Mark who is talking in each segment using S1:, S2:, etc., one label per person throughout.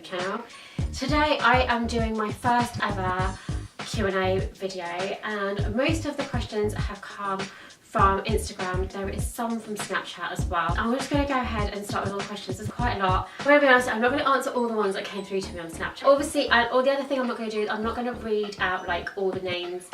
S1: YouTube channel. Today I am doing my first ever Q&A video, and most of the questions have come from Instagram. There is some from Snapchat as well. I'm just going to go ahead and start with all the questions. There's quite a lot. I'm going to be honest, I'm not going to answer all the ones that came through to me on Snapchat. Obviously, or the other thing I'm not going to do is I'm not going to read out like all the names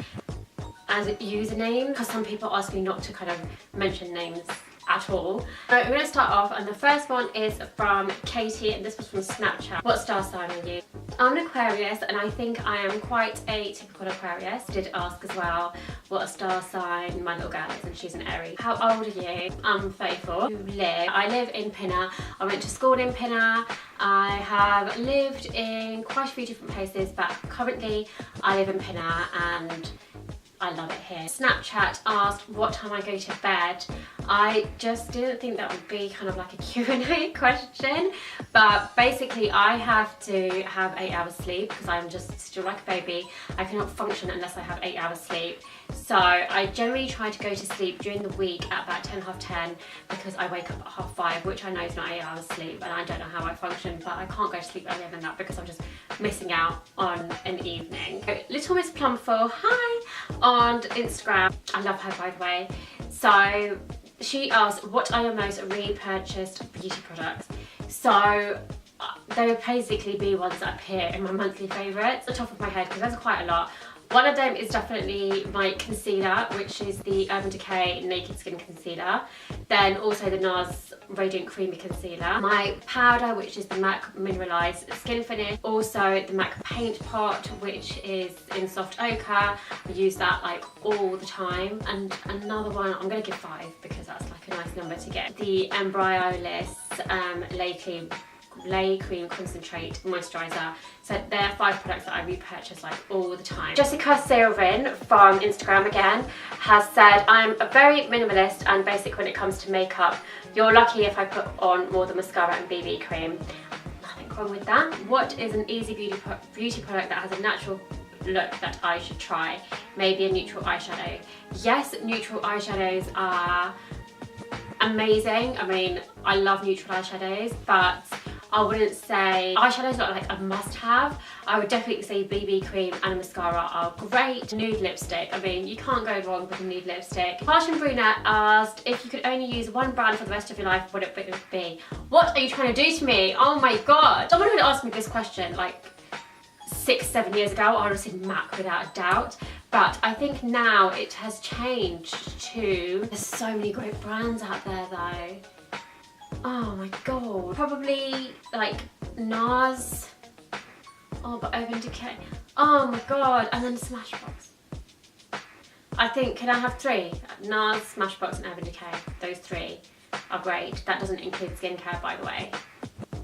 S1: as a username, because some people ask me not to kind of mention names at all. So I'm going to start off, and the first one is from Katie, and this was from Snapchat. What star sign are you? I'm an Aquarius, and I think I am quite a typical Aquarius. Did ask as well what a star sign my little girl is, and she's an Aries. How old are you? I'm 34. I live in Pinner. I went to school in Pinner. I have lived in quite a few different places, but currently I live in Pinner and I love it here. Snapchat asked what time I go to bed. I just didn't think that would be kind of like a Q&A question, but basically I have to have 8 hours sleep because I'm just still like a baby. I cannot function unless I have 8 hours sleep. So I generally try to go to sleep during the week at about 10, half 10, because I wake up at 5:30, which I know is not 8 hours sleep, and I don't know how I function, but I can't go to sleep earlier than that because I'm just missing out on an evening. Little Miss Plumful, hi, on Instagram. I love her, by the way. So she asked, what are your most repurchased beauty products? So they would basically be ones that appear in my monthly favourites. At the top of my head, because there's quite a lot. One of them is definitely my concealer, which is the Urban Decay Naked Skin Concealer. Then also the NARS Radiant Creamy Concealer. My powder, which is the MAC Mineralized Skin Finish. Also the MAC Paint Pot, which is in Soft Ochre. I use that like all the time. And another one, I'm going to give 5 because that's like a nice number to get. The Embryolis Lay Cream Concentrate Moisturiser. So they're 5 products that I repurchase like all the time. Jessica Sylvan from Instagram again has said, I'm a very minimalist and basic when it comes to makeup. You're lucky if I put on more than mascara and BB cream. Nothing wrong with that. What is an easy beauty product that has a natural look that I should try? Maybe a neutral eyeshadow. Yes, neutral eyeshadows are amazing. I mean, I love neutral eyeshadows, but I wouldn't say eyeshadows are like a must-have. I would definitely say BB cream and mascara are great. Nude lipstick, I mean, you can't go wrong with a nude lipstick. Passion Brunette asked, if you could only use one brand for the rest of your life, what would it be? What are you trying to do to me? Oh my god. Someone had asked me this question like 6-7 years ago. I would have said MAC without a doubt. But I think now it has changed to, there's so many great brands out there though. Oh my god. Probably like NARS. Oh, but Urban Decay. Oh my god. And then Smashbox. I think, can I have 3? NARS, Smashbox and Urban Decay. Those 3 are great. That doesn't include skincare, by the way.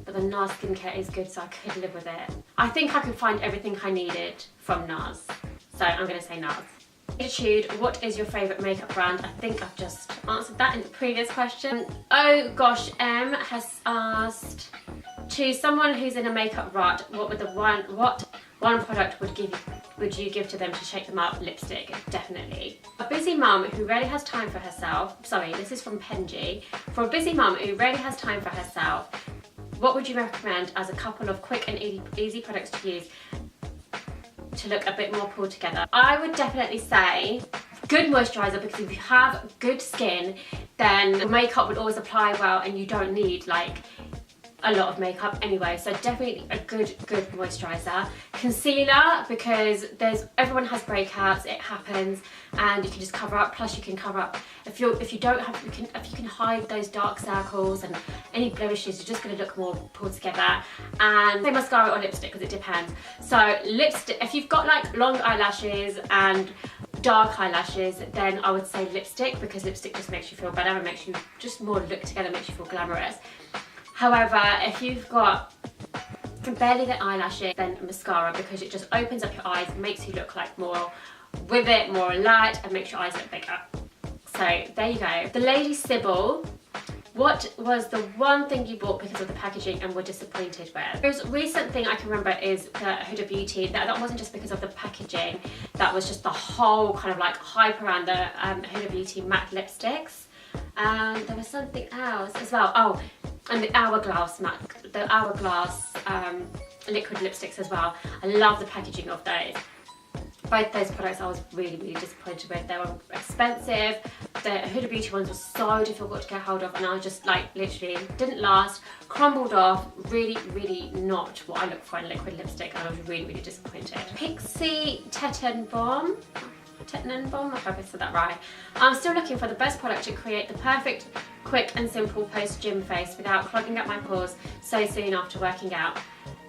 S1: But the NARS skincare is good, so I could live with it. I think I could find everything I needed from NARS. So I'm going to say NARS. Attitude, what is your favourite makeup brand? I think I've just answered that in the previous question. Oh gosh, M has asked, to someone who's in a makeup rut, what one product would you give to them to shake them up? Lipstick, definitely. A busy mum who rarely has time for herself, sorry, this is from Penji. For a busy mum who rarely has time for herself, what would you recommend as a couple of quick and easy products to use to look a bit more pulled together? I would definitely say good moisturiser, because if you have good skin, then makeup would always apply well and you don't need like a lot of makeup anyway. So definitely a good moisturiser. Concealer, because everyone has breakouts, it happens, and you can just cover up. Plus you can cover up if you can hide those dark circles and any blemishes. You're just going to look more pulled together. And say mascara or lipstick, because it depends. So lipstick, if you've got like long eyelashes and dark eyelashes, then I would say lipstick, because lipstick just makes you feel better and makes you just more look together, makes you feel glamorous. However, if you've got barely the eyelashes, then mascara, because it just opens up your eyes, makes you look like more with it, more light, and makes your eyes look bigger. So there you go. The Lady Sybil, what was the one thing you bought because of the packaging and were disappointed with? The most recent thing I can remember is the Huda Beauty. That wasn't just because of the packaging, that was just the whole kind of like hype around the Huda Beauty matte lipsticks. And there was something else as well. Oh, and the Hourglass matte, the Hourglass liquid lipsticks as well. I love the packaging of those. Both those products I was really, really disappointed with. They were expensive. The Huda Beauty ones were so difficult to get hold of, and I just like literally didn't last, crumbled off. Really, really not what I look for in liquid lipstick, and I was really, really disappointed. Pixi Tettenbaum. Tettenbaum, I hope I said that right. I'm still looking for the best product to create the perfect, quick and simple post-gym face without clogging up my pores so soon after working out.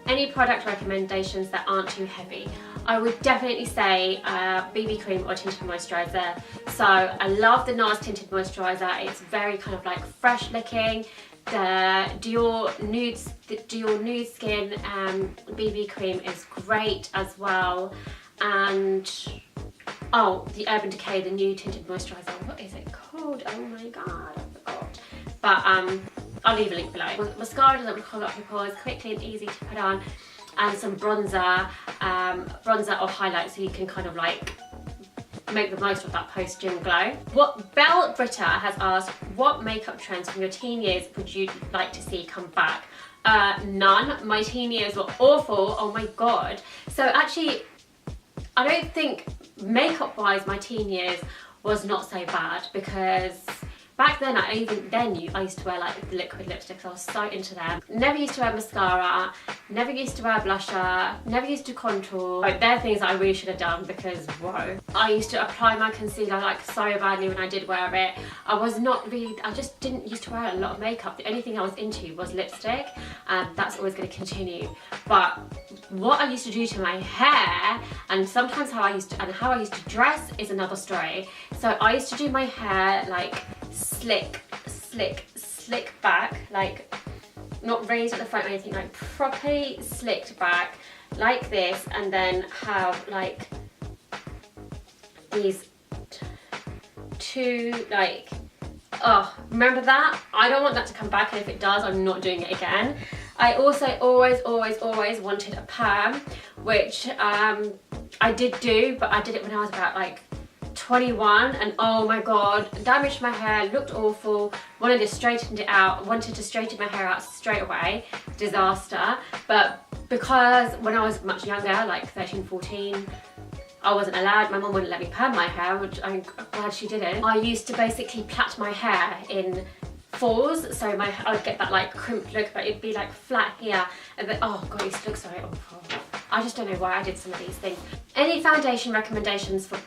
S1: Any product recommendations that aren't too heavy? I would definitely say BB cream or tinted moisturiser. So I love the NARS tinted moisturiser. It's very kind of like fresh looking. The Dior Nude Skin BB cream is great as well. And oh, the Urban Decay, the new tinted moisturiser. What is it called? Oh my god, I forgot. But I'll leave a link below. Mascara doesn't clog up your pores, quickly and easy to put on, and some bronzer, or highlight, so you can kind of like make the most of that post-gym glow. What Belle Britta has asked, what makeup trends from your teen years would you like to see come back? None. My teen years were awful. Oh my god. So actually, I don't think makeup-wise my teen years was not so bad, because back then, I used to wear like the liquid lipsticks. I was so into them. Never used to wear mascara, never used to wear blusher, never used to contour. Like, they're things that I really should have done, because whoa. I used to apply my concealer like so badly when I did wear it. I just didn't used to wear a lot of makeup. The only thing I was into was lipstick, and that's always going to continue. But what I used to do to my hair, and sometimes how I used to dress is another story. So I used to do my hair like slick back, like not raised at the front or anything, like properly slicked back like this, and then have like these two, like, oh, remember that? I don't want that to come back, and if it does, I'm not doing it again. I also always wanted a perm, which I did do, but I did it when I was about like 21, and oh my god, damaged my hair, looked awful, wanted to straighten it out, wanted to straighten my hair out straight away, disaster. But because when I was much younger, like 13, 14, I wasn't allowed, my mum wouldn't let me perm my hair, which I'm glad she didn't. I used to basically plait my hair in fours, so I would get that like crimped look, but it'd be like flat here, and then, oh god, it used to look so awful. I just don't know why I did some of these things. Any foundation recommendations for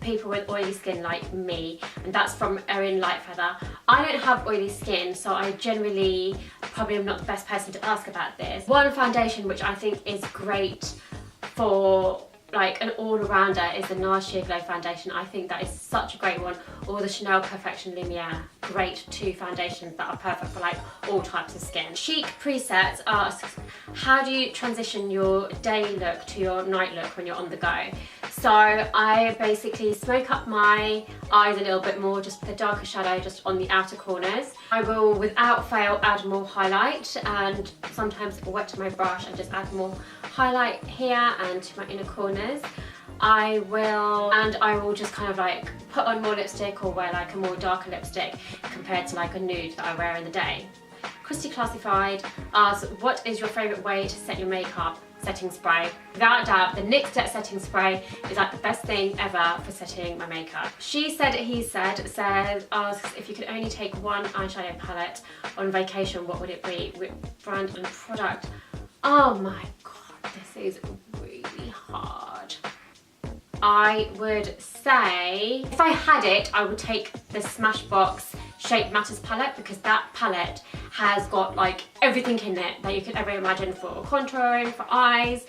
S1: people with oily skin like me? And that's from Erin Lightfeather. I don't have oily skin, so I generally probably am not the best person to ask about this. One foundation which I think is great for like an all-rounder is the NARS Sheer Glow foundation. I think that is such a great one. Or the Chanel Perfection Lumiere. Great two foundations that are perfect for like all types of skin. Chic Presets asks, how do you transition your day look to your night look when you're on the go? So I basically smoke up my eyes a little bit more, just with a darker shadow just on the outer corners. I will without fail add more highlight, and sometimes wet my brush and just add more highlight here and to my inner corners. I will just kind of like put on more lipstick, or wear like a more darker lipstick compared to like a nude that I wear in the day. Christy Classified asks, what is your favourite way to set your makeup? Setting spray. Without a doubt, the NYX Jet setting spray is like the best thing ever for setting my makeup. She Said He Said asks, if you could only take one eyeshadow palette on vacation, what would it be? With brand and product? Oh my god, this is really hard. I would say, if I had it, I would take the Smashbox Shape Matters palette, because that palette has got like everything in it that you could ever imagine for contouring, for eyes,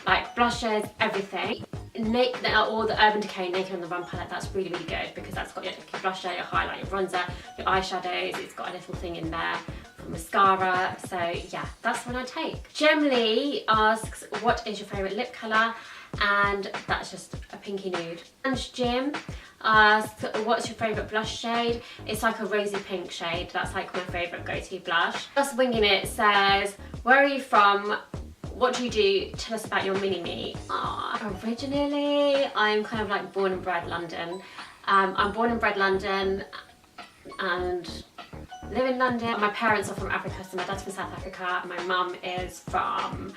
S1: like blushes, everything. Or the Urban Decay Naked on the Run palette, that's really, really good, because that's got your blusher, your highlight, your bronzer, your eyeshadows. It's got a little thing in there for mascara. So yeah, that's what I take. Gemly asks, what is your favourite lip colour? And that's just a pinky nude. And Jim asks, what's your favourite blush shade? It's like a rosy pink shade. That's like my favourite go-to blush. Just Winging It says, where are you from? What do you do? Tell us about your mini-me. Originally, I'm kind of like born and bred London. I'm born and bred London and live in London. My parents are from Africa, so my dad's from South Africa and my mum is from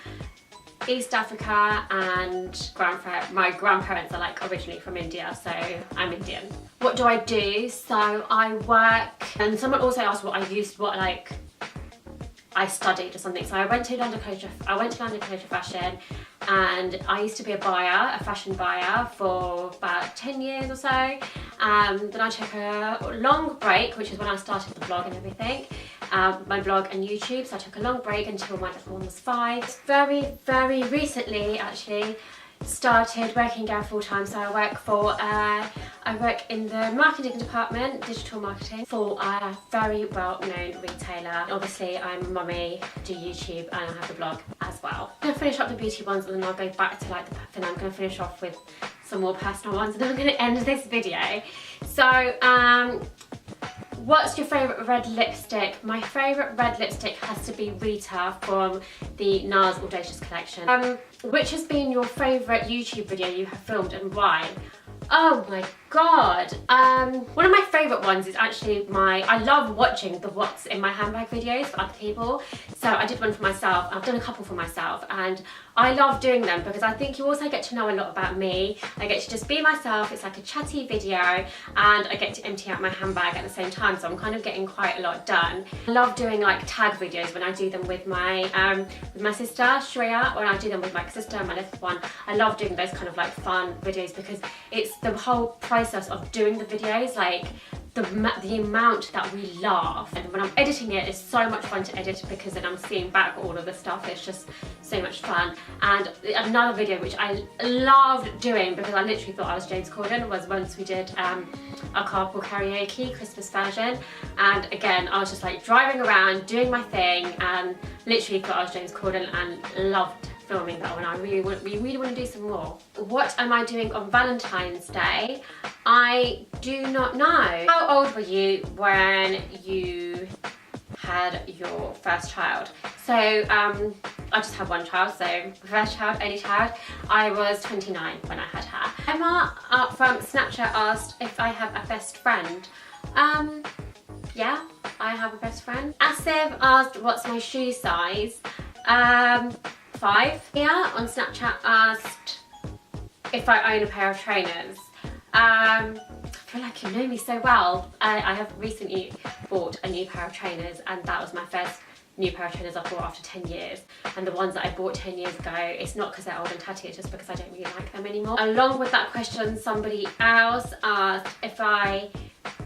S1: East Africa, and my grandparents are like originally from India, so I'm Indian. What do I do? So I work, and someone also asked what I studied or something. So I went to London College of Fashion, and I used to be a fashion buyer for about 10 years or so. Then I took a long break, which is when I started the blog and everything, my blog and YouTube. So I took a long break until my little one was 5. Very, very recently, actually, started working again full time. So I work in the marketing department, digital marketing, for a very well known retailer. Obviously I'm a mummy, do YouTube, and I have the blog as well. I'm gonna finish up the beauty ones, and then I'll go back to like the perfume. I'm gonna finish off with some more personal ones, and then I'm gonna end this video. So what's your favourite red lipstick? My favourite red lipstick has to be Rita from the NARS Audacious collection. Which has been your favourite YouTube video you have filmed, and why? Oh my god. One of my favourite ones is actually I love watching the what's in my handbag videos for other people. So I did one for myself. I've done a couple for myself, and I love doing them because I think you also get to know a lot about me. I get to just be myself. It's like a chatty video, and I get to empty out my handbag at the same time, so I'm kind of getting quite a lot done. I love doing like tag videos when I do them with my sister Shreya, when I do them with my sister and my little one. I love doing those kind of like fun videos because it's the whole process of doing the videos, like the amount that we laugh, and when I'm editing it, it's so much fun to edit because then I'm seeing back all of the stuff. It's just so much fun. And another video which I loved doing because I literally thought I was James Corden was once we did a carpool karaoke Christmas version, and again I was just like driving around doing my thing and literally thought I was James Corden and loved filming that one. I really want to do some more. What am I doing on Valentine's Day? I do not know. How old were you when you had your first child? So I just had one child, so first child, only child. I was 29 when I had her. Emma from Snapchat asked if I have a best friend. Yeah, I have a best friend. Asif asked what's my shoe size. 5. Yeah, on Snapchat asked if I own a pair of trainers. I feel like you know me so well. I have recently bought a new pair of trainers, and that was my first new pair of trainers I bought after 10 years. And the ones that I bought 10 years ago, it's not because they're old and tatty, it's just because I don't really like them anymore. Along with that question, somebody else asked if I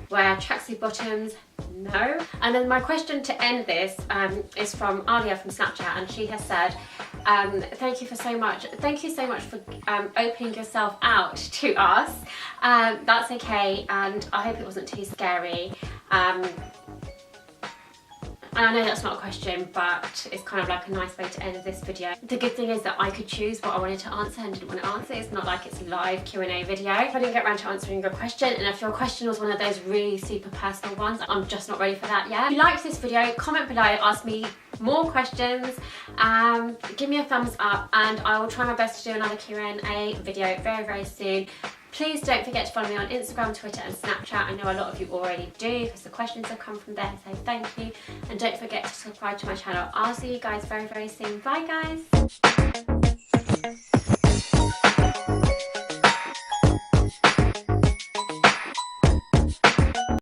S1: wear tracksuit bottoms. No. And then my question to end this is from Alia from Snapchat, and she has said, thank you so much for opening yourself out to us. That's okay, and I hope it wasn't too scary. And I know that's not a question, but it's kind of like a nice way to end this video. The good thing is that I could choose what I wanted to answer and didn't want to answer. It's not like it's a live Q&A video. If I didn't get around to answering your question, and if your question was one of those really super personal ones, I'm just not ready for that yet. If you liked this video, comment below, ask me more questions, give me a thumbs up, and I will try my best to do another Q&A video very, very soon. Please don't forget to follow me on Instagram, Twitter and Snapchat. I know a lot of you already do because the questions have come from there, so thank you. And don't forget to subscribe to my channel. I'll see you guys very, very soon. Bye guys!